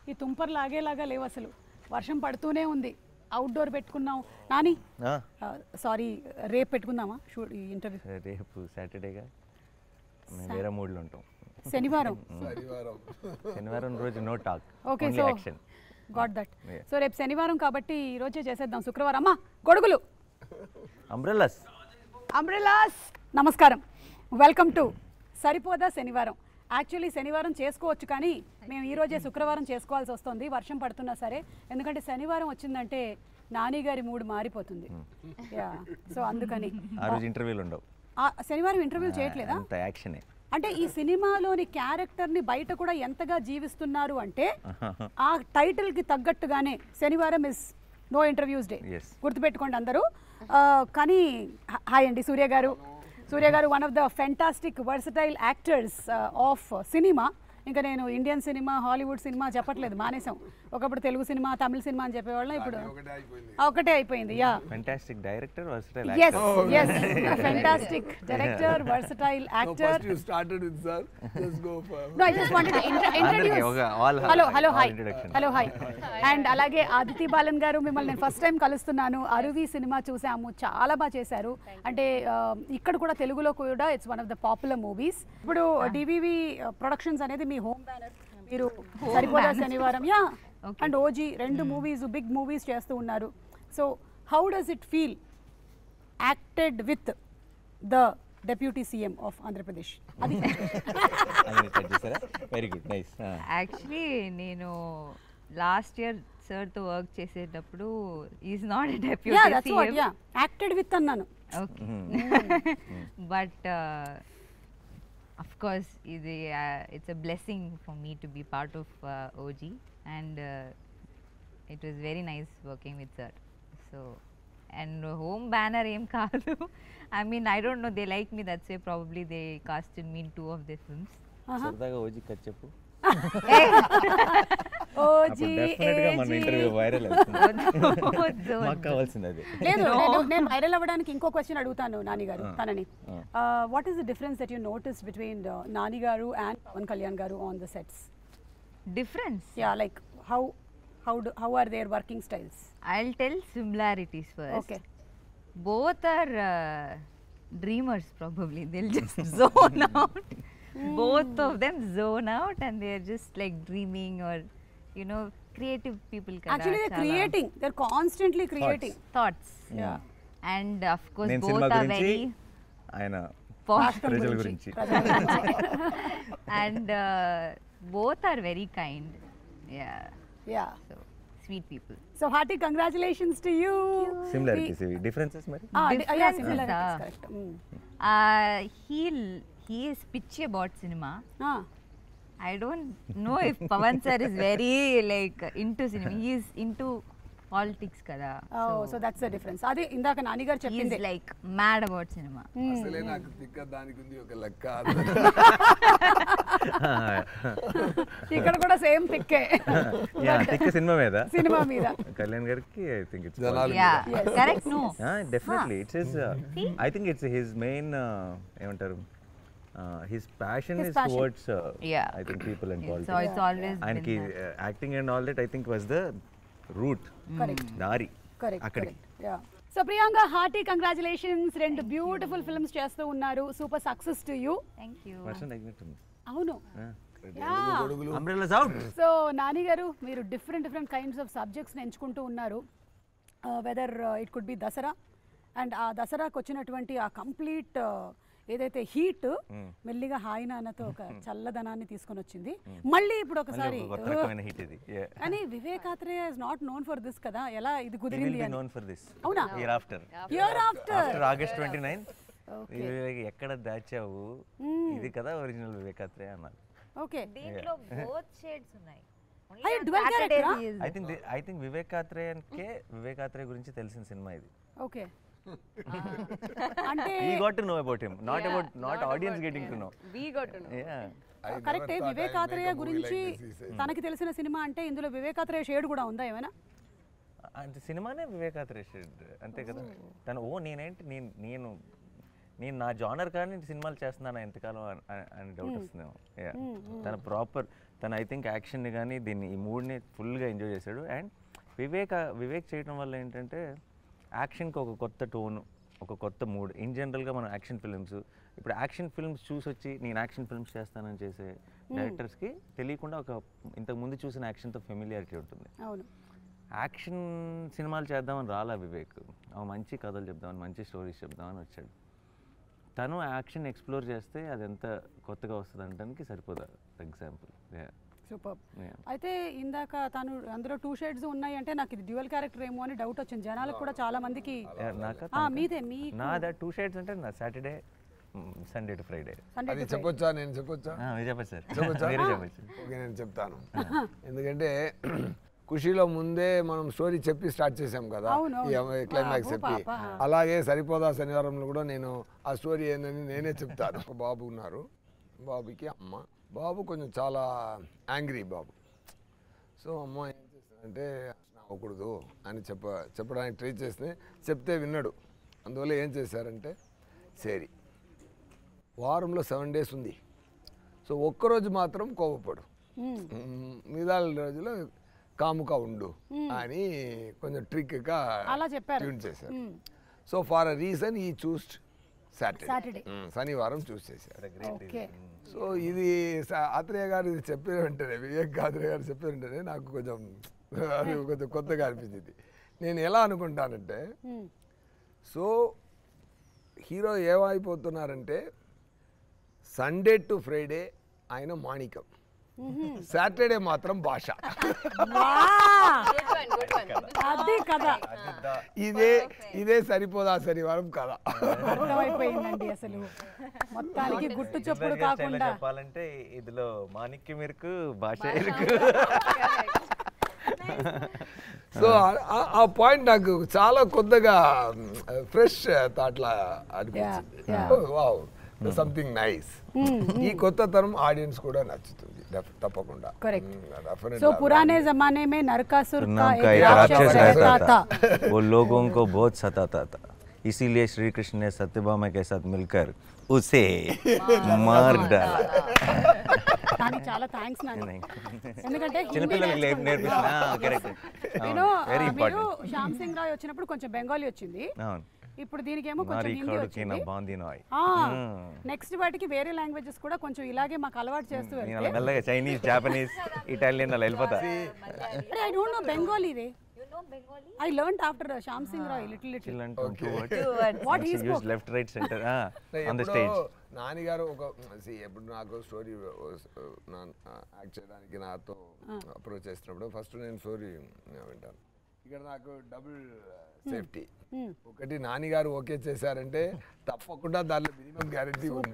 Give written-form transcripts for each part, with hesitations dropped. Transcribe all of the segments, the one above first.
ఈ తుంపర్ లాగేలాగా లేవు అసలు. వర్షం పడుతూనే ఉంది. అవుట్డోర్ పెట్టుకున్నాం. నాని సారీ, రేపు పెట్టుకుందామా షూట్ ఇంటర్వ్యూ? రేపు సాటర్డేగా, మేము వేరే మూడ్లో ఉంటాం. శనివారం రోజు no talk. Okay, so got that. So రేపు శనివారం కాబట్టి ఈ రోజే చేసేద్దాం. శుక్రవారం అమ్మా గొడుగులు, అంబ్రెల్లాస్. నమస్కారం, వెల్కమ్ టు సరిపోదా శనివారం. యాక్చువల్లీ శనివారం చేసుకోవచ్చు, కానీ మేము ఈరోజే శుక్రవారం చేసుకోవాల్సి వస్తుంది వర్షం పడుతున్నా సరే. ఎందుకంటే శనివారం వచ్చిందంటే నాని గారి మూడ్ మారిపోతుంది. సో అందుకని ఇంటర్వ్యూలు ఉండవు. శనివారం ఇంటర్వ్యూ చేయట్లేదా? అంటే ఈ సినిమాలోని క్యారెక్టర్ని బయట కూడా ఎంతగా జీవిస్తున్నారు అంటే ఆ టైటిల్కి తగ్గట్టుగానే శనివారం ఇస్ నో ఇంటర్వ్యూస్ డే. గుర్తుపెట్టుకోండి అందరూ. కానీ హాయ్ అండి సూర్య గారు. సూర్య గారు one of the fantastic versatile actors of cinema. ఇంకా నేను ఇండియన్ సినిమా, హాలీవుడ్ సినిమా చెప్పట్లేదు, మానేసాం. ఒకప్పుడు తెలుగు సినిమా, తమిళ సినిమా అని చెప్పేవాళ్ళం, ఇప్పుడు ఒకటే అయిపోయింది. Yeah, fantastic director, versatile actor. yes fantastic director, versatile actor. First you started with sir, just go for No, I just wanted to introduce. Hello hi. And అలాగే Aditi balun గారు, మిమ్మల్ని నేను ఫస్ట్ టైం కలుస్తున్నాను. అరువి సినిమా చూసాము, చాలా బాగా చేశారు. అంటే ఇక్కడ కూడా తెలుగులో కూడా it's one of the popular movies. ఇప్పుడు డివివి ప్రొడక్షన్స్ అనేది మీ హోమ్ బ్యానర్. మీరు సరిపోదా శనివారం అండ్ ఓజీ రెండు మూవీస్, బిగ్ మూవీస్ చేస్తూ ఉన్నారు. So how does it feel acted with the deputy CM of Andhra Pradesh? అది వెరీ గుడ్, నైస్. యాక్చువల్లీ నేను లాస్ట్ ఇయర్ సార్ తో వర్క్ చేసేటప్పుడు is not a deputy CM, acted with అన్నాను. But of course it's a blessing for me to be part of OG, and it was very nice working with sir. So and home banner em kaadu. I mean, I don't know, they like me, that's why probably they casted me in 2 of their films. సరదాగా OG cut చెప్పు. నేను viral అవ్వడానికి ఇంకో question అడుగుతాను నాని గారు తనని. What is the difference that you notice between Nani గారు and Pawan Kalyan గారు on the sets? Difference? Yeah, like how are their working styles? I'll tell similarities first. Okay. Both are dreamers probably. They'll just zone out. Both of them zone out and they're just like dreaming, or you know, creative people kada. Actually they're creating, they're constantly creating thoughts. Yeah. And of course both are very ayana prajal gurinchi and both are very kind. Yeah, so sweet people. So hearty congratulations to you. Similarities, differences mari? Yeah, similarities, correct. He is pitchy about cinema. I don't know if Pavan sir is very like into cinema. He is into politics kada. So that's the difference. Adi indaka Nani garu cheppindi. He is like mad about cinema. asale naaku tikka daniki undi oka lakka. ఇక్కడ కూడా same తిక్కే. తిక్కే cinema మీద కళ్యాణ్ గారికి I think it's correct. No, definitely it is I think it's his main ఏమంటారు, his passion is towards I think people and politics. So it's always and acting and all that I think was the route. Correct. Dari. Correct. Yeah. So Priyanka, hearty congratulations. రెండు beautiful films చేస్తూ ఉన్నారు. Super success to you. Thank you. వర్షం తగ్గినట్టుంది. అవును. Umbrellas out. So Nani గారు, మీరు different kinds of సబ్జెక్ట్స్ని ఎంచుకుంటూ ఉన్నారు. Whether it could be Dasara, and ఆ దసరాకు వచ్చినటువంటి ఆ కంప్లీట్ ఏదైతే హీట్ మెల్లిగా హాయి నాన్నతో ఒక చల్లదనాన్ని తీసుకొని వచ్చింది. మళ్ళీ ఇప్పుడు ఒకసారి కానీ Vivekatreya is not known for this కదా, ఎలా ఇది కుదిరింది? అవునా? ఇయర్ ఆఫ్టర్ ఆగస్ట్ 29 ఎక్కడ దాచావు, ఇది కదా ఒరిజినల్ వివేకాత్రేయ అన్నారు. ఓకే, దీంట్లో బోత్ షేడ్స్ ఉన్నాయి. ఐ థింక్ వివేకాత్రేయ గురించి తెలిసిన సినిమా ఇది. ఓకే, అంటే we got to know about him, not audience getting to know. We got to know. కరెక్టే. వివేకాత్రేయ గురించి తనకి తెలిసిన సినిమా అంటే ఇందులో వివేకాత్రేయ షేడ్ కూడా ఉందా ఏమైనా? అంటే సినిమానే వివేకాత్రేయ షేడ్ అంతే కదా. తను నేను నా జానర్ కానీ సినిమాలు చేస్తున్నాను ఎంతకాలం అని డౌట్ వస్తుందేమో. తన ప్రాపర్ తను ఐ థింక్ యాక్షన్ని కానీ దీన్ని ఈ మూడ్ని ఫుల్గా ఎంజాయ్ చేశాడు. అండ్ వివేక్ చేయడం వల్ల ఏంటంటే యాక్షన్కి ఒక కొత్త టోను, ఒక కొత్త మూడ్. ఇన్ జనరల్గా మనం యాక్షన్ ఫిల్మ్స్, ఇప్పుడు యాక్షన్ ఫిల్మ్స్ చూసి వచ్చి నేను యాక్షన్ ఫిల్మ్స్ చేస్తానని చేసే డైరెక్టర్స్కి తెలియకుండా ఒక ఇంతకుముందు చూసిన యాక్షన్తో ఫెమిలియారిటీ ఉంటుంది. యాక్షన్ సినిమాలు చేద్దామని రాలా వివేక్, మంచి కథలు చెప్దామని, మంచి స్టోరీస్ చెప్దామని వచ్చాడు. తను యాక్షన్ ఎక్స్ప్లోర్ చేస్తే అది ఎంత కొత్తగా వస్తుంది అనడానికి సరిపోదా ఎగ్జాంపుల్. సూపర్. అయితే ఇందాక తను అందులో 2 షేడ్స్ ఉన్నాయి అంటే నాకు ఇది డ్యూయల్ క్యారెక్టర్ ఏమో అని డౌట్ వచ్చింది జనాలకు కూడా, చాలా మందికి. మీదే నాదా 2 షేడ్స్ అంటే నా సాటర్డే సండే టు ఫ్రైడే. అది చెప్పొచ్చా? నేను చెప్పొచ్చా? చెప్పచ్చు సార్. చెప్పచ్చు. ఓకే, నేను చెప్తాను. ఎందుకంటే ఖుషీలో ముందే మనం స్టోరీ చెప్పి స్టార్ట్ చేసాం కదా, క్లైమాక్స్ చెప్పి. అలాగే సరిపోదా శనివారంలో కూడా నేను ఆ స్టోరీ ఏందని నేనే చెప్తాను. ఒక బాబు ఉన్నారు, బాబుకి అమ్మ. బాబు కొంచెం చాలా యాంగ్రీ బాబు. సో అమ్మ ఏం చేస్తానంటే అవ్వకూడదు అని చెప్పడానికి ట్రై చేస్తే చెప్తే విన్నాడు. అందువల్ల ఏం చేశారంటే, సరే వారంలో 7 days ఉంది, సో ఒక్కరోజు మాత్రం కోపపడు, మిగతా రోజులో కాముగా ఉండు అని కొంచెం ట్రిక్గా ట్యూన్ చేశారు. సో ఫార్ అ రీజన్ ఈ చూస్డ్ సాటర్డే, శనివారం చూస్ చేశారు. సో ఇది ఆత్రేయ గారు ఇది చెప్పిన వెంటనే, వివేక్ ఆత్రేయ గారు చెప్పిన వెంటనే నాకు కొంచెం కొత్తగా అనిపించింది. నేను ఎలా అనుకుంటానంటే, సో హీరో ఏమైపోతున్నారంటే సండే టు ఫ్రైడే ఆయన మాణికం, సాటర్డే మాత్రం భాష. ఇదే సరిపోదా శనివారం కదా. అర్థమైపోయిందండి. అసలు మొత్తానికి గుట్టు చప్పుడు కాకుండా చెప్పాలంటే ఇదిలో మాణిక్యం ఇరుకు, భాష ఇరుకు. సో ఆ పాయింట్ నాకు చాలా కొత్తగా ఫ్రెష్ థాట్లా అనిపించింది. Wow, something nice. ఈ కొత్త తరం ఆడియన్స్ కూడా నచ్చుతుంది తప్పకుండా. సో పురానే జమానే మే నరకాసుर का एक राक्षस रहता था, वो लोगों को बहुत सताता था, इसीलिए श्री कृष्ण ने सत्यभामा के साथ मिलकर उसे मार डाला. కానీ చాలా థాంక్స్ నాని, ఎందుకంటే చిన్నపిల్లలకి నేర్పిస్తున్నా. Correct. Very important. Shyam Singh Roy వచ్చినప్పుడు కొంచెం బెంగాలీ వచ్చింది, ఇప్పుడు దీనికేమో కొంచెం హిందీ వచ్చింది. నెక్స్ట్ వాటికి వేరే లాంగ్వేజెస్ కూడా కొంచెం ఇలాగే మాకు అలవాటు చేస్తూ వెళ్తే మెల్లగా చైనీస్, జాపనీస్, ఇటాలియన్ అలా వెళ్ళిపోతా. I don't know Bengali re. I learned after Shyam Singh Roy little. What he spoke? Left, right, center on the stage. Nani గారు ఒక ఎప్పుడు నాకు స్టోరీ యాక్ట్ చేయడానికి నాతో అప్రోచ్ చేసినప్పుడు ఫస్ట్ నేను స్టోరీ వింటాను. ఇక్కడ నాకు డబుల్ సేఫ్టీ. ఒకటి నాని గారు ఓకే చేశారంటే తప్పకుండా దానిలో మినిమం గ్యారెంటీ ఉంది.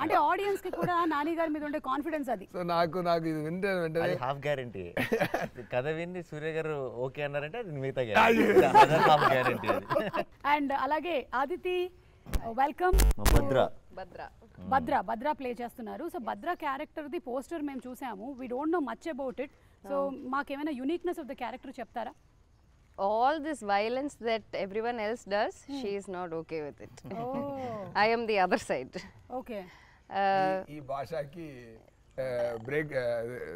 అంటే ఆడియన్స్ కి కూడా నాని గారి మీద ఉండే కాన్ఫిడెన్స్ అది. సో నాకు ఇది వింటే వెంటనే హాఫ్ గ్యారెంటీ. కథ విని సూర్య గారు ఓకే అన్నారంటే అది మిగతా గ్యారెంటీ. అండ్ అలాగే ఆదితి, వెల్కమ్. భద్ర ప్లే చేస్తున్నారు. So Bhadra character the poster మేము చూసాము. We don't know much about it. So మాకేమైనా యూనిక్నెస్ ఆఫ్ ద క్యారెక్టర్ చెప్తారా? All this violence that everyone else does, she is not okay with it. I am the other side. Okay. ఈ భాషకి break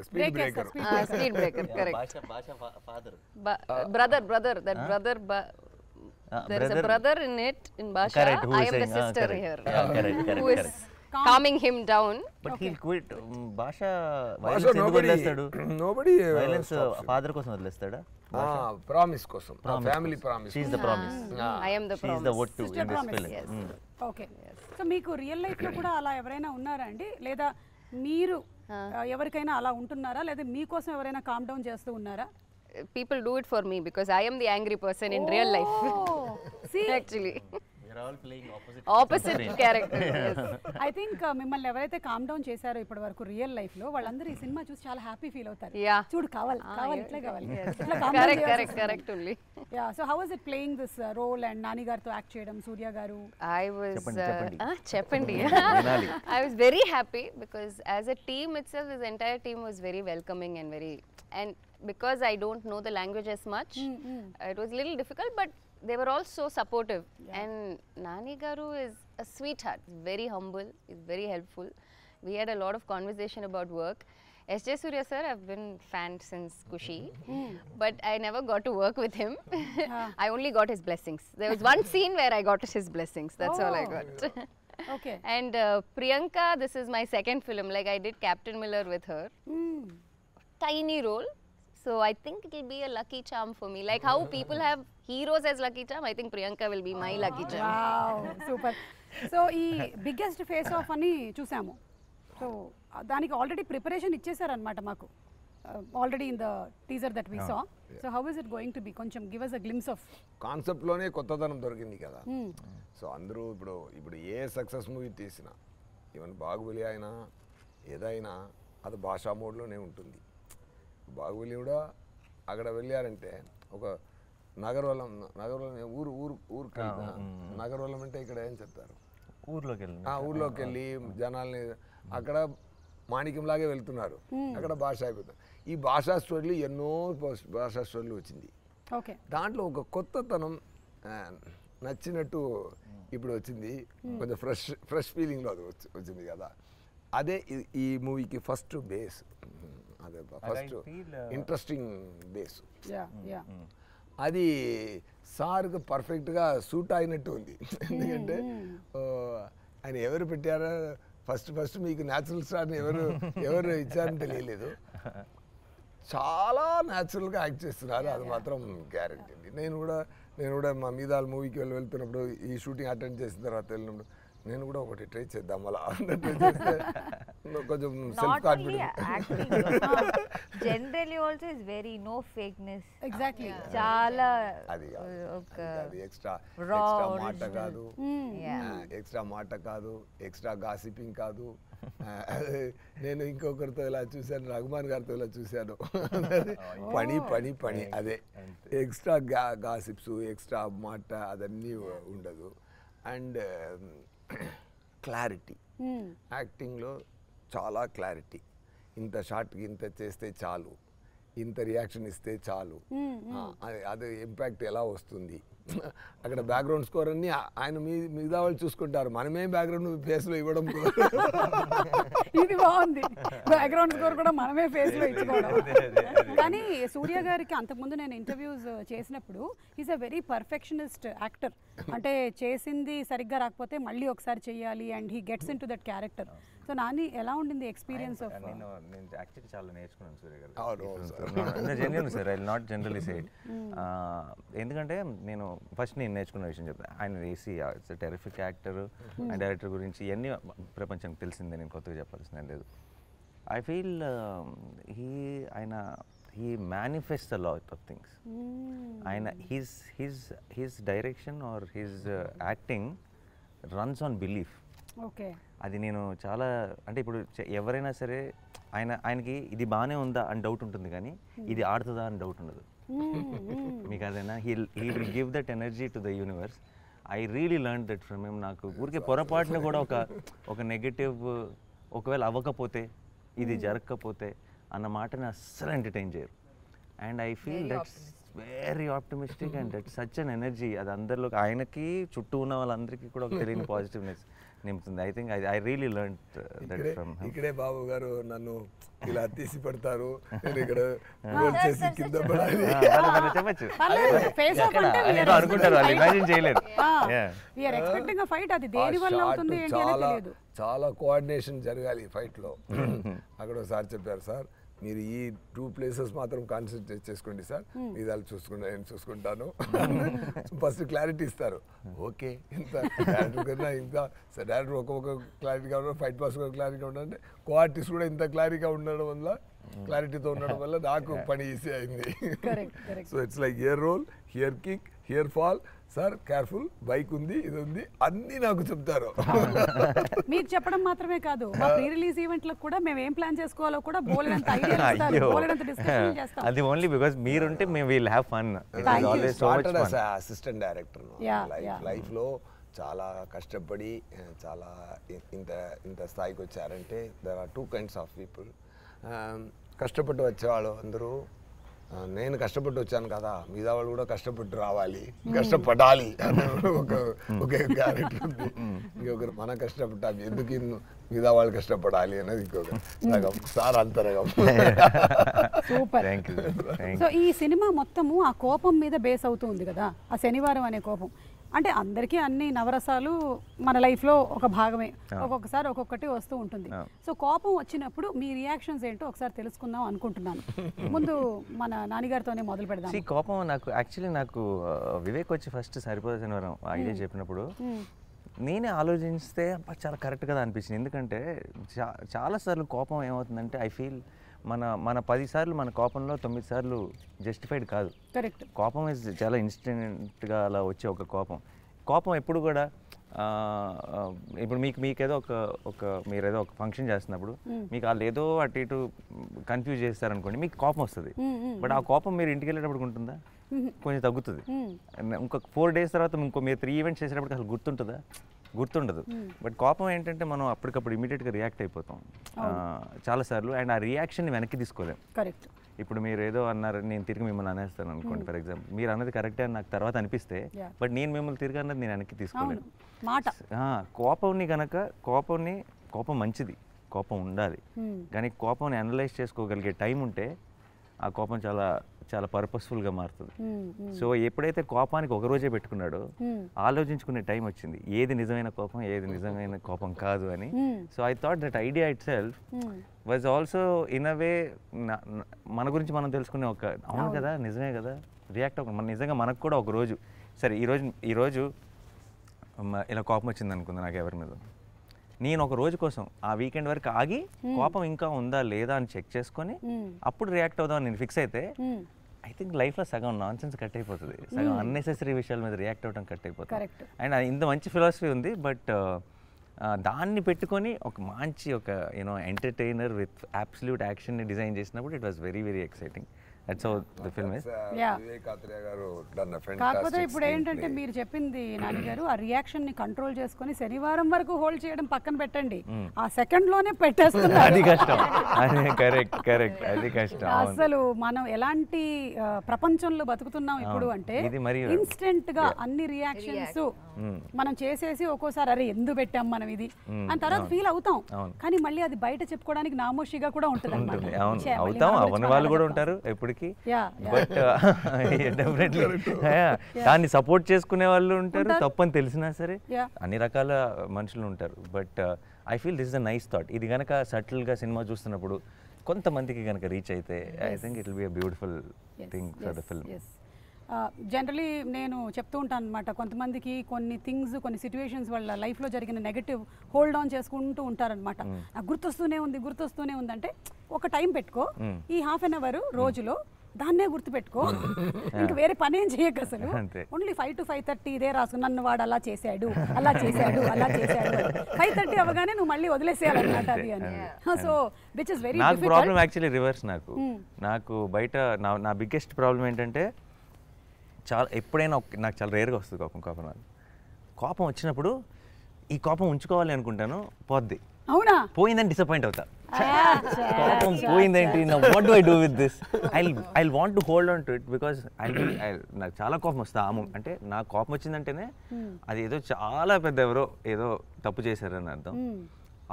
speed breaker. Speed breaker, correct. భాష father. Brother, that brother. There is a brother in it, in Basha. Correct, I am the sister here. Correct. Who is calming him down. But he'll quit. Basha violence ఎందుకు వదిలేస్తాడు? Nobody violence father కోసం వదిలేస్తాడా? Promise కోసం, family promise. She is the promise. I am the promise. She is the what to in this film. Okay. So మీకు real life లో కూడా అలా ఎవరైనా ఉన్నారా అండి, లేదా మీరు ఎవరికైనా అలా ఉంటున్నారా, లేదా మీకోసం ఎవరైనా కామ్ డౌన్ చేస్తూ ఉన్నారా? People do it for me because I am the angry person in real life. See, actually We are all playing opposite character. Yes. I think మిమ్మల్ని ఎవరైతే కామ్ డౌన్ చేశారో ఇప్పటి వరకు రియల్ లైఫ్ లో, వాళ్ళందరూ ఈ సినిమా చూసి చాలా హ్యాపీ ఫీల్ అవుతారు. చూడు కావాలి ఇట్లా కావాలి. Correct only. Yeah, so how was it playing this role and Nani గారితో యాక్ట్ చేయడం, సూర్య గారు? I was చెప్పండి. I was very happy because as a team itself, this entire team was very welcoming and because I don't know the language as much, it was a little difficult, but they were all so supportive. And Nani Garu is a sweetheart, very humble, is very helpful. we had a lot of conversation about work. S.J. Surya sir, I've been fan since Kushi, but I never got to work with him. I only got his blessings. There was one scene where I got his blessings. That's all I got. Okay. And Priyanka, this is my second film. Like I did Captain Miller with her. Tiny role. So I think it will be a lucky charm for me. Like how people have heroes as lucky charm, I think Priyanka will be my lucky charm. Wow, super. So ఈ బిగ్గెస్ట్ ఫేస్ ఆఫ్ అని చూసాము. So దానికి already preparation ఇచ్చేసారనమాట మాకు already in the teaser that we saw. So how is it going to be? కొంచెం give us a glimpse of కాన్సెప్ట్లోనే కొత్తదనం దొరికింది కదా. సో అందరూ ఇప్పుడు ఏ సక్సెస్ మూవీ తీసినా ఈవెన్ బాహుబలి అయినా ఏదైనా అది భాషా మోడ్లోనే ఉంటుంది. బాహుబలి కూడా అక్కడ వెళ్ళారంటే ఒక నగరవలం నగరవలం అంటే ఇక్కడ ఏం చెప్తారు, ఊర్లోకి వెళ్ళి జనాల్ని అక్కడ మాణిక్యంలాగే వెళ్తున్నారు, అక్కడ భాష అయిపోతుంది. ఈ భాషా స్టోరీలు ఎన్నో భాషా స్టోరీలు వచ్చింది. దాంట్లో ఒక కొత్తతనం నచ్చినట్టు ఇప్పుడు వచ్చింది. కొంచెం ఫ్రెష్ ఫీలింగ్లో అది వచ్చింది కదా. అదే ఈ మూవీకి ఫస్ట్ బేస్, అదే ఫస్ట్ ఇంట్రెస్టింగ్ బేస్. అది సార్కి పర్ఫెక్ట్గా సూట్ అయినట్టు ఉంది. ఎందుకంటే ఆయన ఎవరు పెట్టారో ఫస్ట్ మీకు న్యాచురల్ స్టార్ని ఎవరు ఇచ్చారని తెలియలేదు. చాలా న్యాచురల్గా యాక్ట్ చేస్తున్నారు, అది మాత్రం గ్యారెంటీ అండి. నేను కూడా మా మీదాల మూవీకి వెళ్తున్నప్పుడు ఈ షూటింగ్ అటెండ్ చేసిన తర్వాత వెళ్ళినప్పుడు నేను కూడా ఒకటి ట్రై చేద్దాం అలా ట్రై చేస్తే కొంచెం self confidence. Generally also is very no fakeness. Exactly. చాలా అది ఎక్స్ట్రా మాట కాదు, ఎక్స్ట్రా గాసిపింగ్ కాదు. నేను ఇంకొకరితో ఇలా చూశాను, రఘుమాన్ గారితో ఇలా చూశాను. పని అదే ఎక్స్ట్రా గాసిప్స్, ఎక్స్ట్రా మాట అదన్నీ ఉండదు. అండ్ క్లారిటీ, యాక్టింగ్లో చాలా క్లారిటీ. ఇంత షార్ట్కి ఇంత చేస్తే చాలు, ఇంత రియాక్షన్ ఇస్తే చాలు, అది ఇంపాక్ట్ ఎలా వస్తుంది. అక్కడ బ్యాక్గ్రౌండ్ స్కోర్ అన్ని ఆయన మీద వాళ్ళు చూసుకుంటారు, మనమే బ్యాక్గ్రౌండ్ ఫేస్లో ఇవ్వడం. ఇది బాగుంది, బ్యాక్గ్రౌండ్ స్కోర్ కూడా మనమే ఫేస్లో ఇచ్చుకోవడం. కానీ సూర్య గారికి అంతకుముందు నేను ఇంటర్వ్యూస్ చేసినప్పుడు is a very perfectionist actor. అంటే చేసింది సరిగ్గా రాకపోతే మళ్ళీ ఒకసారి చెయ్యాలి and he gets in to that character. So Nani ఎలా ఉండింది ఎక్స్పీరియన్స్ ఆఫ్? నేను యాక్చువల్లీ చాలా నేర్చుకున్నాను సూర్య గారు. Genuine sir, I will not generally say it. ఎందుకంటే నేను ఫస్ట్ నేను నేర్చుకున్న విషయం చెప్తాను. ఆయన AC it's terrific actor and director గురించి ఇవన్నీ ప్రపంచానికి తెలిసిందే, నేను కొత్తగా చెప్పాల్సిన లేదు. I feel he manifests a lot of things. ఆయన his direction or his acting runs on belief. Okay. అది నేను చాలా అంటే ఇప్పుడు ఎవరైనా సరే ఆయనకి ఇది బాగానే ఉందా అని డౌట్ ఉంటుంది, కానీ ఇది ఆడుతుందా అని డౌట్ ఉండదు మీకు. అదేనా he will give that energy to the universe. I really learn that from him. నాకు ఊరికే పొరపాటున కూడా ఒక నెగటివ్ ఒకవేళ అవ్వకపోతే, ఇది జరగకపోతే అన్న మాటని అస్సలు ఎంటర్టైన్ చేయరు. And I feel that's very optimistic and that's such an energy. అది అందరిలో, ఆయనకి చుట్టూ ఉన్న వాళ్ళందరికీ కూడా ఒక తెలియని పాజిటివ్నెస్ నింపుతుంది. I think I really learn that from him. ఇక్కడే బాబు గారు నన్ను ఇలా తీసి పెడతారు, నేను ఇక్కడ చేసి కింద పడాలి చెప్పచ్చు అనుకుంటారు, వాళ్ళు ఇమాజిన్ చేయలేరు. చాలా కోఆర్డినేషన్ జరగాలి ఫైట్లో. అక్కడ ఒకసారి చెప్పారు, సార్ మీరు ఈ 2 ప్లేసెస్ మాత్రం కాన్సన్ట్రేట్ చేసుకోండి సార్, మీదాలు చూసుకుంటా నేను చూసుకుంటాను. ఫస్ట్ క్లారిటీ ఇస్తారు. ఓకే, ఇంత డైరెక్టర్ కన్నా ఇంకా డైరెక్టర్ ఒక్కొక్క క్లారిటీగా ఉండడం, ఫైట్ పాస్ ఒక క్లారిటీగా ఉండాలంటే కో-ఆర్టిస్ట్ కూడా ఇంత క్లారిటీగా ఉండడం వల్ల, క్లారిటీతో ఉండడం వల్ల నాకు పని ఈజీ అయింది. So it's like here roll, here kick, here fall, sir careful, bike ఉంది, ఇది ఉంది, అన్నీ నాకు చెప్తారు. మీకు చెప్పడం మాత్రమే కాదు, మా ప్రీ రిలీజ్ ఈవెంట్లకు కూడా మేము ఏం ప్లాన్ చేసుకోవాలో కూడా బోలెడంత ఐడియాలు ఇస్తారు, బోలెడంత డిస్కషన్ చేస్తాం. అది ఓన్లీ బికాజ్ మీరుంటే మేము will have fun. It is always so much fun. Assistant director లైఫ్లో చాలా కష్టపడి చాలా ఇంత స్థాయికి వచ్చారంటే there are 2 kinds of people. కష్టపడి వచ్చేవాళ్ళు అందరూ నేను కష్టపడి వచ్చాను కదా, మిగతా వాళ్ళు కూడా కష్టపడి రావాలి, కష్టపడాలి అనే ఒక క్యారెక్టర్ ఉంది. ఇంకొకరు మనం కష్టపడ్డాం ఎందుకు మిగతా వాళ్ళు కష్టపడాలి అనేది ఇంకొక సగం సార్ అంతరగం. సూపర్. సో ఈ సినిమా మొత్తము ఆ కోపం మీద బేస్ అవుతుంది కదా, ఆ శనివారం అనే కోపం. అంటే అందరికీ అన్ని నవరసాలు మన లైఫ్లో ఒక భాగమే, ఒక్కొక్కసారి ఒక్కొక్కటి వస్తూ ఉంటుంది. సో కోపం వచ్చినప్పుడు మీ రియాక్షన్స్ ఏంటో ఒకసారి తెలుసుకుందాం అనుకుంటున్నాను. ముందు మన నాన్నగారితోనే మొదలు పెడదాం. కోపం నాకు యాక్చువల్లీ నాకు వివేక్ వచ్చి ఫస్ట్ సరిపోదా శనివారం ఐడియా చెప్పినప్పుడు నేనే ఆలోచిస్తే చాలా కరెక్ట్ కదా అనిపించింది. ఎందుకంటే చాలాసార్లు కోపం ఏమవుతుందంటే ఐ ఫీల్ మన 10 సార్లు మన కోపంలో 9 సార్లు జస్టిఫైడ్ కాదు. కరెక్ట్. కోపం ఇస్ చాలా ఇన్స్టెంట్గా అలా వచ్చే ఒక కోపం ఎప్పుడు కూడా ఇప్పుడు మీకేదో మీరేదో ఒక ఫంక్షన్ చేస్తున్నప్పుడు మీకు వాళ్ళు ఏదో అటు ఇటు కన్ఫ్యూజ్ చేస్తారనుకోండి, మీకు కోపం వస్తుంది. బట్ ఆ కోపం మీరు ఇంటికి వెళ్ళేటప్పుడు ఉంటుందా? కొంచెం తగ్గుతుంది. ఇంకొక 4 days తర్వాత మీరు 3 ఈవెంట్స్ చేసేటప్పుడు అసలు గుర్తుండదు. బట్ కోపం ఏంటంటే మనం అప్పటికప్పుడు ఇమీడియట్గా రియాక్ట్ అయిపోతాం చాలాసార్లు, అండ్ ఆ రియాక్షన్ని వెనక్కి తీసుకోలేం. కరెక్ట్. ఇప్పుడు మీరు ఏదో అన్నారు, నేను తిరిగి మిమ్మల్ని అనేస్తాను అనుకోండి ఫర్ ఎగ్జాంపుల్, మీరు అన్నది కరెక్టే అని నాకు తర్వాత అనిపిస్తే, బట్ నేను మిమ్మల్ని తిరిగి అన్నది నేను వెనక్కి తీసుకోలేను. కోపం మంచిది, కోపం ఉండాలి, కానీ కోపంని అనలైజ్ చేసుకోగలిగే టైం ఉంటే ఆ కోపం చాలా చాలా పర్పస్ఫుల్గా మారుతుంది. సో ఎప్పుడైతే కోపానికి ఒక రోజే పెట్టుకున్నాడో ఆలోచించుకునే టైం వచ్చింది, ఏది నిజమైన కోపం ఏది నిజమైన కోపం కాదు అని. So I thought that idea itself was also in a way మన గురించి మనం తెలుసుకునే ఒక అవును కదా నిజమే కదా రియాక్ట్ అవ్వ నిజంగా మనకు కూడా ఒక రోజు సరే ఈరోజు ఇలా కోపం వచ్చింది అనుకుంది నాకు ఎవరి మీద, నేను ఒక రోజు కోసం ఆ వీకెండ్ వరకు ఆగి కోపం ఇంకా ఉందా లేదా అని చెక్ చేసుకొని అప్పుడు రియాక్ట్ అవుదామని నేను ఫిక్స్ అయితే ఐ థింక్ లైఫ్లో సగం నాన్ సెన్స్ కట్ అయిపోతుంది, సగం అన్నెసెసరీ విషయాల మీద రియాక్ట్ అవ్వడం కట్ అయిపోతుంది. అండ్ ఇంత మంచి ఫిలాసఫీ ఉంది, బట్ దాన్ని పెట్టుకొని ఒక మంచి ఒక ఎంటర్టైనర్ విత్ అబ్సల్యూట్ యాక్షన్ని డిజైన్ చేసినప్పుడు it was very very exciting. That's how the film is. కాకపోతే ఇప్పుడు ఏంటంటే మీరు చెప్పింది నాన్నగారు, ఆ రియాక్షన్ ని కంట్రోల్ చేసుకొని శనివారం వరకు హోల్డ్ చేయడం పక్కన పెట్టండి, ఆ సెకండ్ లోనే పెట్టేస్తున్నారు. అది కష్టం. కరెక్ట్ అది కష్టం. అసలు మనం ఎలాంటి ప్రపంచంలో బతుకుతున్నాం ఇప్పుడు అంటే ఇన్స్టెంట్ గా అన్ని రియాక్షన్స్ మనం చేసేసి ఒక్కోసారి అరే ఎందుకు పెట్టాం మనం ఇది అని తర్వాత ఫీల్ అవుతాం, కానీ మళ్ళీ అది బయట చెప్పుకోవడానికి నామోషిగా కూడా ఉంటుంది. వాళ్ళు కూడా ఉంటారు ఎప్పటికీ, బట్ డెఫినెట్లీ దాన్ని సపోర్ట్ చేసుకునే వాళ్ళు ఉంటారు, తప్పని తెలిసినా సరే అన్ని రకాల మనుషులు ఉంటారు. But I feel this is a nice thought. ఇది కనుక సటిల్గా సినిమా చూస్తున్నప్పుడు కొంతమందికి కనుక రీచ్ అయితే I think it will be a beautiful thing for the film. Generally నేను చెప్తూ ఉంటాను అనమాట, కొంతమందికి కొన్ని థింగ్స్ కొన్ని సిచ్యువేషన్స్ వాళ్ళ లైఫ్లో జరిగిన నెగటివ్ హోల్డ్ ఆన్ చేసుకుంటూ ఉంటారనమాట. నాకు గుర్తొస్తూనే ఉంది అంటే ఒక టైం పెట్టుకో, ఈ ½ an hour రోజులో దాన్నే గుర్తుపెట్టుకో, ఇంకా వేరే పని ఏం చేయక అసలు ఓన్లీ 5 to 5:30 ఇదే రాసు, నన్ను వాడు అలా చేశాడు 5:30 అవగానే నువ్వు మళ్ళీ వదిలేసేయాలన్నమాట అది అని. So which is very difficult. నాకు ప్రాబ్లం యాక్చువల్లీ రివర్స్. నాకు బయట నా బిగ్గెస్ట్ ప్రాబ్లం ఏంటంటే ఎప్పుడైనా నాకు చాలా రేర్గా వస్తుంది కోపం వచ్చినప్పుడు ఈ కోపం ఉంచుకోవాలి అనుకుంటాను, పోద్ది, అవునా పోయిందని డిసప్పాయింట్ అవుతా. కోపం పోయిందేంటి, what do I do with this, I want to hold on to it because నాకు చాలా కోపం వస్తా. అంటే నాకు కోపం వచ్చిందంటేనే అది ఏదో చాలా పెద్ద ఎవరో ఏదో తప్పు చేశారని అర్థం.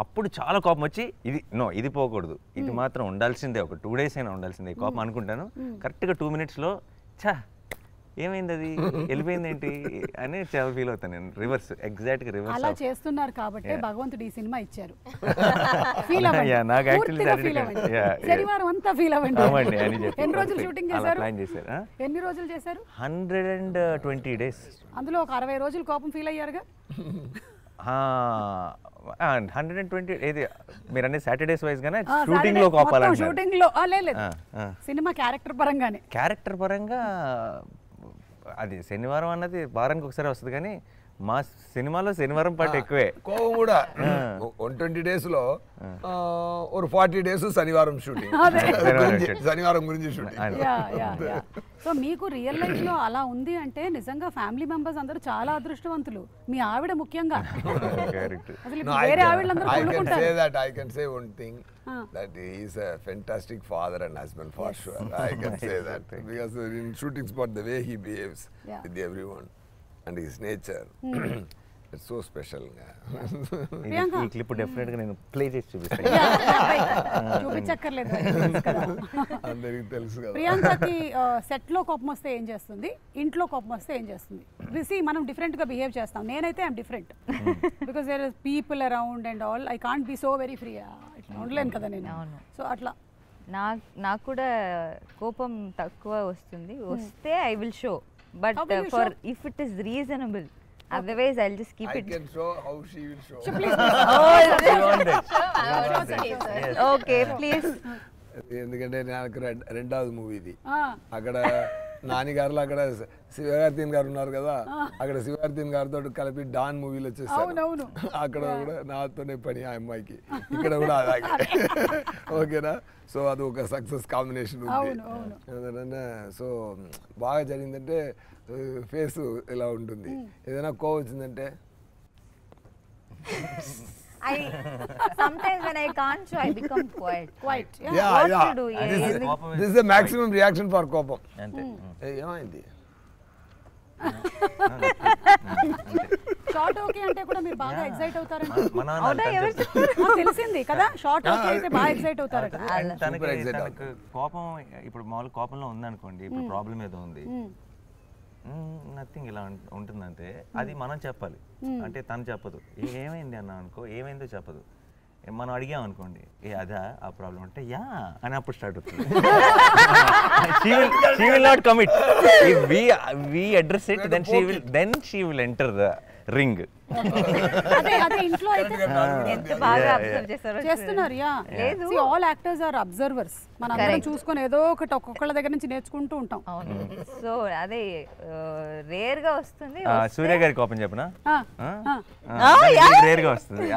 అప్పుడు చాలా కోపం వచ్చి ఇది పోకూడదు, ఇది మాత్రం ఉండాల్సిందే, ఒక 2 days అయినా ఉండాల్సిందే కోపం అనుకుంటాను. కరెక్ట్గా 2 minutes ఏమైంది అది వెళ్ళిపోయింది ఏంటి అని చాలా ఫీల్ అవుతాను నేను. రివర్స్, ఎగ్జాక్ట్గా రివర్స్. అలా చేస్తున్నారు కాబట్టి భగవంతుడు ఈ సినిమా ఇచ్చారు. శనివారం అంతా ఫీల్ అవ్వండి. ఎన్ని రోజులు షూటింగ్ చేశారు? ఎన్ని రోజులు చేశారు? 120 days. అందులో ఒక 60 రోజులు కోపం ఫీల్ అయ్యారుగా. 120 ఏది మీరు అనే సాటర్డేస్ వైజ్ గానే షూటింగ్ లో కోపాలంటే షూటింగ్ లో లేదు సినిమా క్యారెక్టర్ పరంగా అది శనివారం అన్నది వారానికి ఒకసారి వస్తుంది, కానీ మా సినిమాలో శనివారం పాట ఎక్కువే. కోపం కూడా 120 days లో ఒక 40 days శనివారం షూటింగ్, శనివారం గురించి షూటింగ్. సో మీకు రియల్ లైఫ్ లో అలా ఉంది అంటే నిజంగా ఫ్యామిలీ మెంబర్స్ అందరూ చాలా అదృష్టవంతులు, మీ ఆవిడ ముఖ్యంగా. అసలు వేరే ఆవిడలందరూ కొనుక్కుంటారు. I can say one thing, that he is a fantastic father and husband for sure. I can say that because in shooting spot the way he behaves with everyone and his nature, it's so special. ఈ clip definite గా నేను play చేసి చూపిస్తాను. చూపించక్కర్లేదు, అందరికి తెలుసు కదా. ప్రియాంకకి set లో కోపం వస్తే ఏం చేస్తుంది, ఇంట్లో కోపం వస్తే ఏం చేస్తుంది? రిసి మనం డిఫరెంట్ గా బిహేవ్ చేస్తాం. నేనైతే I'm different because there are people around and all. I can't be so very free, ఇట్లా ఉండలేను కదా నేను. సో అట్లా నాకు కూడా కోపం తక్కువ వస్తుంది. వస్తే I will show, but for if it is reasonable. Otherwise, I'll just keep it. I can show how she will show. Okay, please. ఎందుకంటే నాకు రెండవది మూవీ ఇది. అక్కడ నానిగారులో అక్కడ శివకార్తీన్ గారు ఉన్నారు కదా, అక్కడ శివకార్తీన్ గారితో కలిపి డాన్ మూవీలో వచ్చేసాను. అక్కడ కూడా నాతోనే పని ఆ అమ్మాయికి, ఇక్కడ కూడా అలాగే. ఓకేనా? సో అది ఒక సక్సెస్ కాంబినేషన్ ఉంది. సో బాగా జరిగిందంటే ఫేస్ ఇలా ఉంటుంది. ఏదైనా కోపం వచ్చిందంటే sometimes when I can't show, I become quiet. Yeah. What to do? This is the maximum reaction for కోపం. అంతే. ఏమైంది? షార్ట్ ఓకే అంటే కూడా మీరు బాగా ఎక్సైట్ అవుతారంట. మన తెలిసింది కదా, షార్ట్ ఓకే అయితే బాగా ఎక్సైట్ అవుతారట. తనకి కోపం ఇప్పుడు మామూలు కోపంలో ఉందనుకోండి, ఇప్పుడు ప్రాబ్లం ఏదో ఉంది, నథింగ్ ఇలా ఉంటుందంటే అది మనం చెప్పాలి. అంటే తను చెప్పదు. ఏమైంది అన్నా అనుకో, ఏమైందో చెప్పదు. మనం అడిగాం అనుకోండి, అదా ఆ ప్రాబ్లం అంటే యా అని అప్పుడు స్టార్ట్ అవుతుంది. she will not commit. If we address it, then she will enter the ring. అదే ఇంట్లో అయితే ఎంత బాగా అబ్జర్వ్ చేస్తారో చేస్తున్నారు. లేదు, ఆల్ యాక్టర్స్ ఆర్ అబ్జర్వర్స్. మనం అందరం చూసుకొని ఏదో ఒకటి ఒక్కొక్కళ్ళ దగ్గర నుంచి నేర్చుకుంటూ ఉంటాం. సో అదే రేర్ గా వస్తుంది. సూర్య గారి కోపం చెప్పనా? రేర్ గా వస్తుంది.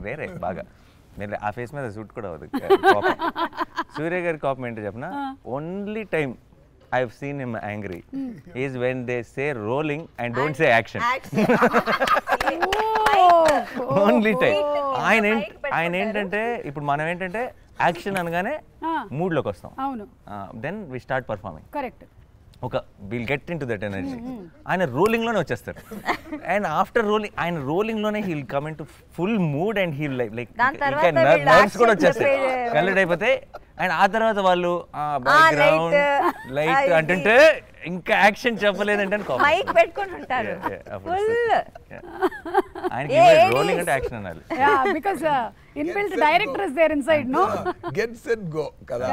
రేరే బాగా ఆ ఫేస్ మీద సూట్ కూడా అవ్వదు కోపం. సూర్య గారి కోపం ఏంటో చెప్పనా? Only time I've seen him angry is when they say rolling and don't say action. Only time. ఆయన ఏంటంటే ఇప్పుడు మనం ఏంటంటే యాక్షన్ అనగానే మూడ్ లోకి వస్తాం. అవును. Then we start performing. Correct. ఒక will get into that energy. ఆయన రోలింగ్ లోనే వచ్చేస్తారు. అండ్ ఆఫ్టర్ రోలింగ్, ఆయన రోలింగ్ లోనే he'll come into full mood and he'll like nerves కూడా వచ్చేస్తాయి, కలెక్ట్ అయిపోతాయి. అండ్ ఆ తర్వాత వాళ్ళు బ్యాక్గ్రౌండ్ లైట్ అంటుంటే ఇంకా యాక్షన్ చెప్పలేదంటే మైక్ పెట్టుకొని ఉంటారు. ఆయనకి రోలింగ్ అంటే యాక్షన్ అనాలి. Because inbuilt director is there inside. No get set go కదా.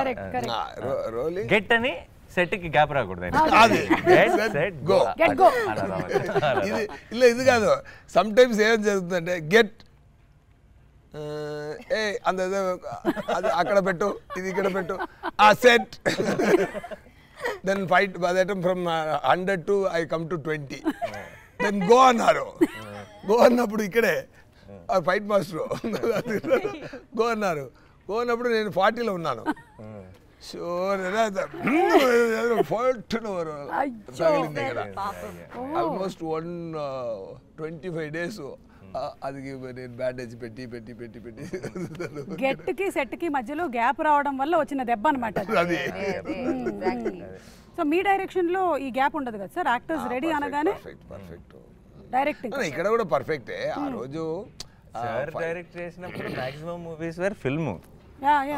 రోలింగ్ గెట్ అని సెట్ కి గ్యాప్ రాకూడదు. ఇది కాదు, సమ్ టైమ్స్ ఏం జరుగుతుందంటే గెట్ అంత అది అక్కడ పెట్టు, ఇది ఇక్కడ పెట్టు, ఆ set. Then fight by the time from 100 to I come to 20. Then go అన్నారు. గో అన్నప్పుడు ఇక్కడే ఫైట్ మాస్టర్ గో అన్నారు. గో అన్నప్పుడు నేను 40లో ఉన్నాను. ఆల్మోస్ట్ 125 days అది నేను బ్యాండేజ్ పెట్టి పెట్టి పెట్టి పెట్టి గెట్ కి సెట్ కి మధ్యలో గ్యాప్ రావడం వల్ల వచ్చిన దెబ్బ అన్నమాట. సో మీ డైరెక్షన్ లో ఈ గ్యాప్ ఉండదు కదా సార్? యాక్టర్స్ రెడీ అనగానే పర్ఫెక్ట్ డైరెక్టింగ్. ఇక్కడ కూడా పర్ఫెక్టే. ఆ రోజు సార్ డైరెక్ట్ చేసినప్పుడు మాక్సిమం మూవీస్ వేర్ ఫిల్మ్.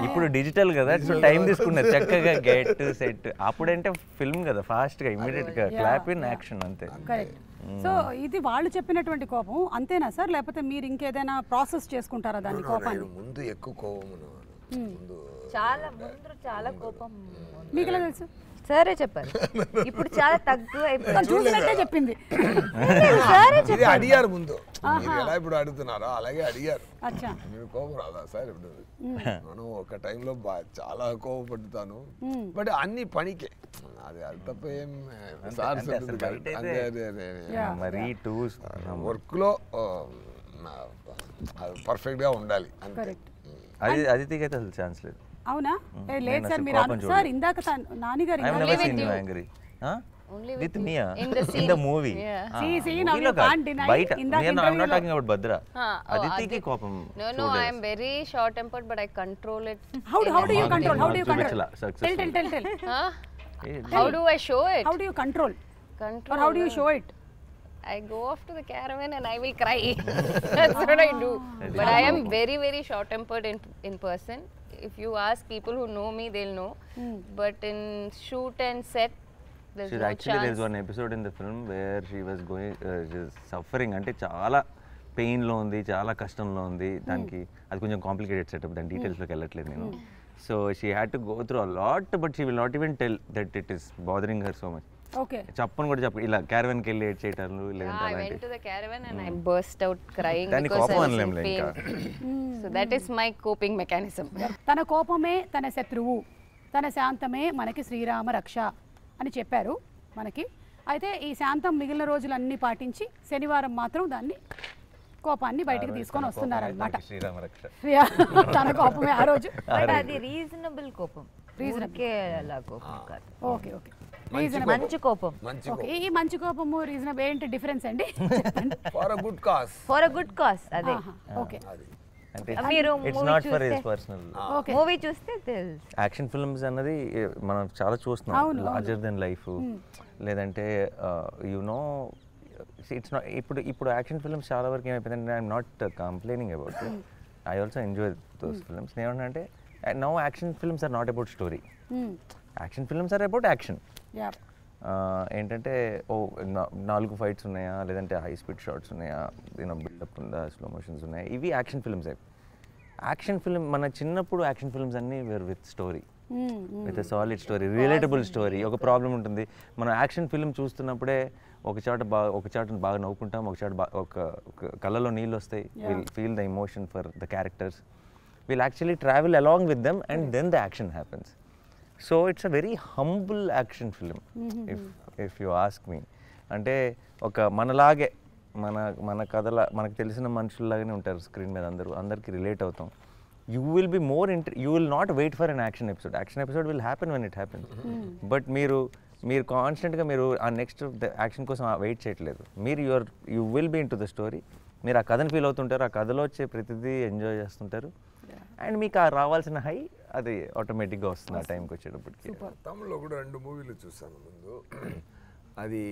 ఇప్పుడు డిజిటల్ కదా, సో టైం తీసుకున్నారు చక్కగా గెట్ సెట్. అప్పుడంటే ఫిల్మ్ కదా, ఫాస్ట్ గా ఇమీడియట్ గా క్లాప్ ఇన్ యాక్షన్ అంతే. కరెక్ట్. సో ఇది వాళ్ళు చెప్పినటువంటి కోపం అంతేనా సార్, లేకపోతే మీరు ఇంకేదైనా ప్రాసెస్ చేసుకుంటారా దాని కోపాన్ని? ముందు ఎక్కువ కోపం, చాలా కోపం. మీకు ఎలా తెలుసు? సరే చెప్పారు. ఇప్పుడు చాలా తక్కువ చూసినట్టే చెప్పింది. అడిగారు ముందు, ఎలా ఇప్పుడు అడుగుతున్నారో అలాగే అడిగారు. మీరు కోపం రాదా సార్? ఇప్పుడు మనం ఒక టైంలో చాలా కోపపడుతాను, బట్ అన్ని పనికే. అది తప్ప ఏం సార్స్ మరీ టూ వర్క్లో పర్ఫెక్ట్గా ఉండాలి అంతే. అది అదితికి అయితే అసలు ఛాన్స్ లేదు. అవునా? లేదు సార్, మీరు సార్ ఇందాక నాని గారు with Mia in the movie. See, now you can't deny. I'm not talking about Bhadra. Aditi ki kopam. No, I am very short tempered, but I control it. How do you control? How do you control? Tell. How do I show it? How do you control? Or how do you show it? I go off to the caravan and I will cry. That's what I do. But I am very, very short tempered in person. If you ask people who know me, they'll know. But in shoot and set, there's no chance. There's one episode in the film where she was going, suffering. అంటే చాలా పెయిన్లో ఉంది, చాలా కష్టంలో ఉంది. దానికి అది కొంచెం complicated setup, దాని డీటెయిల్స్లోకి వెళ్ళట్లేదు నేను. So she had to go through a lot, but she will not even tell that it is bothering her so much. Okay. చెప్పను కూడా చెప్పు, ఇలా క్యారవన్ కి వెళ్ళి ఏడ్ చేయటాలు లేదంటే I went to the caravan and I burst out crying దాని because కోపం I was అనలేం in ఇంకా. pain. So that is my coping mechanism. తన కోపమే తన శత్రువు, తన శాంతమే మనకి శ్రీరామ రక్ష అని చెప్పారు మనకి. అయితే ఈ శాంతం మిగిలిన రోజులన్నీ పాటించి శనివారం మాత్రం దాన్ని కోపాన్ని బయటికి తీసుకొని వస్తున్నారనమాట. శ్రీరామ రక్ష తన కోపమే ఆ రోజు. అది రీజనబుల్ కోపం, ఓకే ఓకే, మంచి కోపం. ఈ మంచి కోపము రీజనబుల్ ఏంటి డిఫరెన్స్ అండి? For a good cause. For a good cause. అదే ఓకే. మీరు it's not for his personal. Movie చూస్తే తెలుసు. యాక్షన్ ఫిల్మ్స్ అన్నది మనం చాలా చూస్తున్నాం, లార్జర్ దెన్ లైఫ్, లేదంటే నో ఇట్స్ నాట్. ఇప్పుడు యాక్షన్ ఫిల్మ్స్ చాలా వరకు ఏమైపోయిందంటే, I'm not complaining about it, I also enjoy those films. ఏమంటే now action films are not about story, action films are about action. ఏంటంటే 4 ఫైట్స్ ఉన్నాయా, లేదంటే high speed shots ఉన్నాయా, buildup ఉందా, స్లో మోషన్స్ ఉన్నాయా, ఇవి యాక్షన్ ఫిల్మ్స్. యాక్షన్ ఫిల్మ్ మన చిన్నప్పుడు యాక్షన్ ఫిల్మ్స్ అన్నీ were with story, with solid story, relatable story. ఒక ప్రాబ్లం ఉంటుంది, మనం యాక్షన్ ఫిల్మ్ చూస్తున్నప్పుడే ఒక చాట బాగా నవ్వుకుంటాం, ఒక చాట ఒక కళ్ళలో నీళ్ళు వస్తాయి, will feel the emotion for the characters, will actually travel along with them and then the action happens. So it's a very humble action film if you ask me. అంటే ఒక మనలాగే మన కథల మనకు తెలిసిన మనుషుల్లాగానే ఉంటారు స్క్రీన్ మీద, అందరికి రిలేట్ అవుతాం. You will be more you will not wait for an action episode will happen when it happens. But మీరు కాన్స్టెంట్గా మీరు ఆ నెక్స్ట్ యాక్షన్ కోసం వెయిట్ చేయట్లేదు, మీరు you will be into the story. మీరు ఆ కథను ఫీల్ అవుతుంటారు, ఆ కథలో వచ్చే ప్రతిదీ ఎంజాయ్ చేస్తుంటారు, అండ్ మీకు ఆ రావాల్సిన హై అది ఆటోమేటిక్గా వస్తుంది ఆ టైంకి వచ్చేటప్పటికి. తమిళ్లో కూడా 2 మూవీలు చూసాను ముందు. అది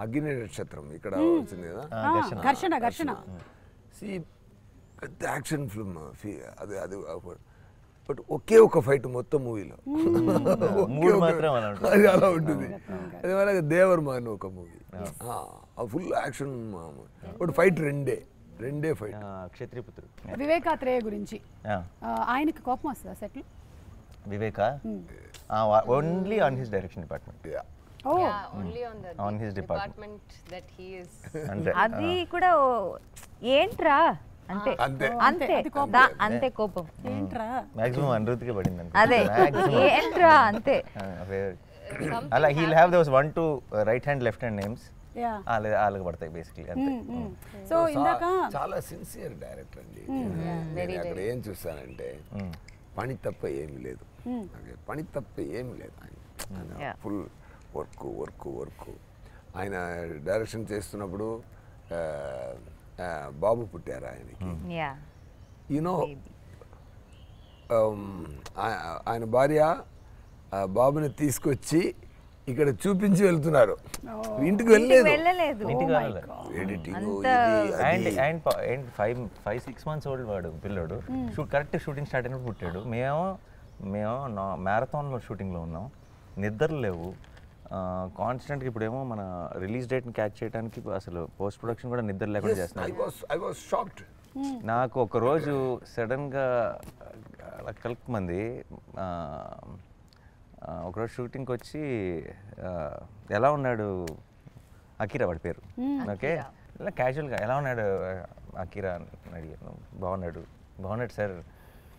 అగ్ని నక్షత్రం ఇక్కడ వచ్చింది కదా, ఘర్షణ. పెద్ద యాక్షన్ ఫిల్మ్ అది అది బట్ ఒకే ఒక ఫైట్ మొత్తం మూవీలో అది అలా ఉంటుంది. అదే మరి దేవర్మ అని ఒక movie, full action, but fight రెండే ఫైట్. క్షత్రియపుత్రుడు వివేకాత్రేయ గురించి ఆయనకి కోపం వస్తుందా సెట్లు? Vivek only on his direction department. On his department that he is. అది కూడా ఏంట్రా అంతే అంతే కోపం ఏంట్రా మాక్సిమం అనురుతికే పడింది. అదే ఏంట్రా అంతే. అలా he'll have those 1 2 right hand left hand names, వాళ్ళకి పడతాయి బేసిక్లీ అంతే. సో ఇందాక చాలా సిన్సియర్ డైరెక్టర్ అండి. నేను అక్కడ ఏం చూస్తానంటే పని తప్ప ఏమి లేదు, ఆయన ఫుల్ వర్క్. ఆయన డైరెక్షన్ చేస్తున్నప్పుడు బాబు పుట్టారు ఆయనకి. యూనో ఆయన భార్య బాబుని తీసుకొచ్చి ఇక్కడ చూపించి వెళ్తున్నారు, ఇంటికి వెళ్ళలేదు. ఎడిటింగ్ 5-6 months ఓల్డ్ వాడు పిల్లడు, కరెక్ట్ షూటింగ్ స్టార్ట్ అయినప్పుడు పుట్టాడు. మేము మ్యారథాన్లో షూటింగ్లో ఉన్నాం, నిద్రలు లేవు కాన్స్టెంట్గా. ఇప్పుడేమో మన రిలీజ్ డేట్ని క్యాచ్ చేయడానికి అసలు పోస్ట్ ప్రొడక్షన్ కూడా నిద్ర లేకుండా చేస్తున్నారు. నాకు ఒకరోజు సడన్గా కలుపుమంది ఒకరోజు షూటింగ్కి వచ్చి ఎలా ఉన్నాడు అకీరా వాడి పేరు, ఓకే ఇలా క్యాజువల్గా ఎలా ఉన్నాడు అకీరా అని అడిగాను. బాగున్నాడు సార్,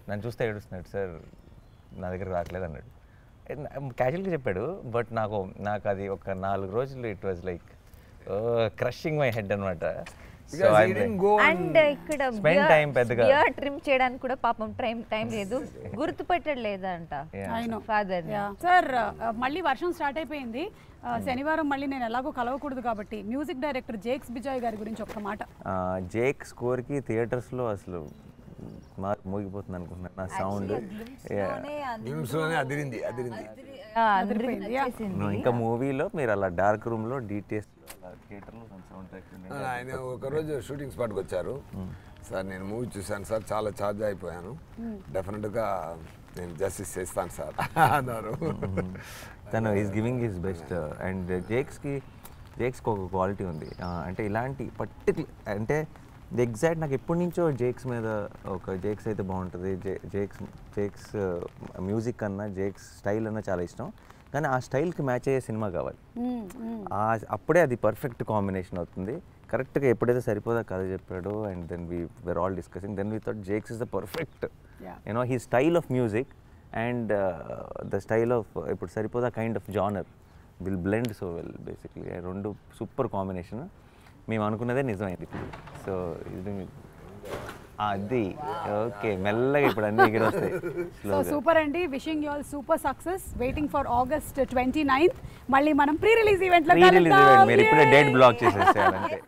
నన్ను చూస్తే ఏడుస్తున్నాడు సార్, నా దగ్గర రావట్లేదు అన్నాడు. క్యాజువల్గా చెప్పాడు, బట్ నాకు అది ఒక 4 రోజులు it was like crushing my head అనమాట. అండ్ ఇక్కడ బియర్డ్ ట్రిమ్ చేయడానికి కూడా పాపం టైం లేదు, గుర్తుపెట్టడం లేదంట ఫాదర్. సార్ మళ్ళీ వర్షం స్టార్ట్ అయిపోయింది, శనివారం మళ్ళీ నేను ఎలాగో కలవకూడదు కాబట్టి మ్యూజిక్ డైరెక్టర్ జేక్స్ బిజాయ్ గారి గురించి ఒక్క మాట. జేక్ స్కోర్కి థియేటర్స్లో అసలు మోగిపోతుంది అనుకుంటున్నాను నా సౌండ్. ఇంకా మూవీలో మీరు అలా డార్క్ రూమ్లో డీటెయిల్స్ ఆయన ఒకరోజు షూటింగ్ స్పాట్కి వచ్చారు. సార్ నేను మూవీ చూశాను సార్, చాలా ఛార్జ్ అయిపోయాను, డెఫినెట్గా నేను జస్టిస్ చేస్తాను సార్ అన్నారు. తను is giving his best. And జేక్స్కి ఒక క్వాలిటీ ఉంది, అంటే ఇలాంటి పర్టికులర్ అంటే ఎగ్జాక్ట్ నాకు ఎప్పటి నుంచో జేక్స్ మీద ఒక జేక్స్ అయితే బాగుంటుంది, జేక్స్ మ్యూజిక్ అన్నా జేక్స్ స్టైల్ అన్నా చాలా ఇష్టం, కానీ ఆ స్టైల్కి మ్యాచ్ అయ్యే సినిమా కావాలి, అప్పుడే అది పర్ఫెక్ట్ కాంబినేషన్ అవుతుంది. కరెక్ట్గా ఎప్పుడైతే సరిపోదా కథ చెప్పాడు and then we're all discussing, then we thought Jakes is the perfect you know he style of music and the style of ఇప్పుడు Saripodhaa kind of genre will blend so well basically. రెండు సూపర్ కాంబినేషన్, మేము అనుకున్నదే నిజమైంది ఇప్పుడు. సో ఇది అది okay, మెల్లగా ఇప్పుడు అన్ని ఎగిరి వస్తాయి. సో సూపర్ అండి, wishing you all super success, waiting for August 29th. మళ్ళీ మనం ప్రీ రిలీజ్ ఈవెంట్ లో మీరు ఇప్పుడే డేట్ బ్లాక్ చేసేసేయాలంటే